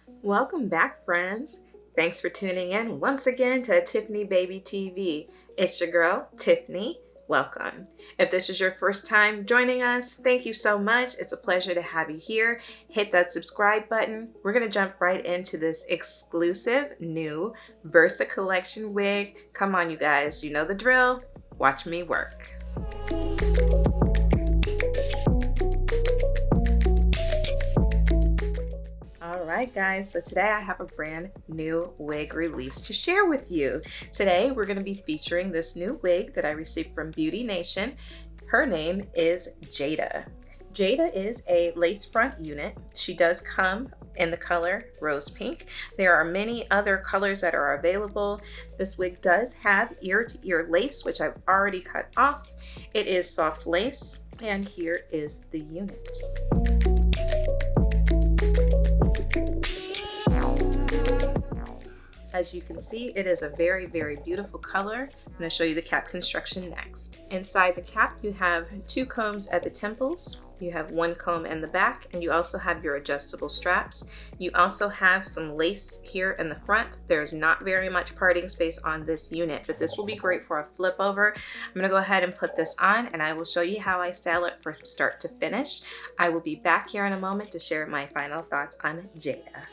Welcome back, friends. Thanks for tuning in once again to Tiffany Baby TV. It's your girl, Tiffany. Welcome. If this is your first time joining us, thank you so much. It's a pleasure to have you here. Hit that subscribe button. We're going to jump right into this exclusive new Versa Collection wig. Come on, you guys. You know the drill. Watch me work. Alright guys, so today I have a brand new wig release to share with you. Today we're going to be featuring this new wig that I received from Beauty Nation. Her name is Jada. Jada is a lace front unit. She does come in the color rose pink. There are many other colors that are available. This wig does have ear-to-ear lace, which I've already cut off. It is soft lace, and here is the unit. As you can see, it is a very, very beautiful color. I'm going to show you the cap construction next. Inside the cap, you have 2 combs at the temples. You have 1 comb in the back, and you also have your adjustable straps. You also have some lace here in the front. There's not very much parting space on this unit, but this will be great for a flip over. I'm going to go ahead and put this on, and I will show you how I style it from start to finish. I will be back here in a moment to share my final thoughts on Jada.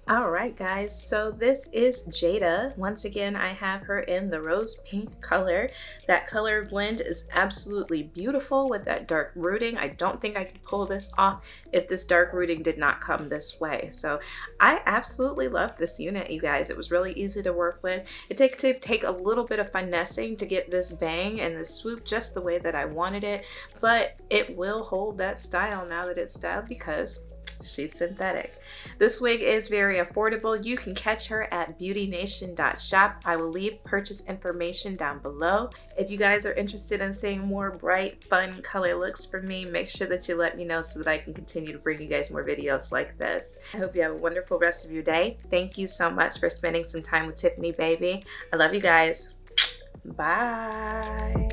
Alright guys, so this is Jada. Once again, I have her in the rose pink color. That color blend is absolutely beautiful with that dark rooting. I don't think I could pull this off if this dark rooting did not come this way. So I absolutely love this unit, you guys. It was really easy to work with. It takes to take a little bit of finessing to get this bang and this swoop just the way that I wanted it, but it will hold that style now that it's styled because she's synthetic. This wig is very affordable. You can catch her at beautynation.shop. I will leave purchase information down below. If you guys are interested in seeing more bright, fun color looks from me, make sure that you let me know so that I can continue to bring you guys more videos like this. I hope you have a wonderful rest of your day. Thank you so much for spending some time with Tiffany Baby. I love you guys. Bye.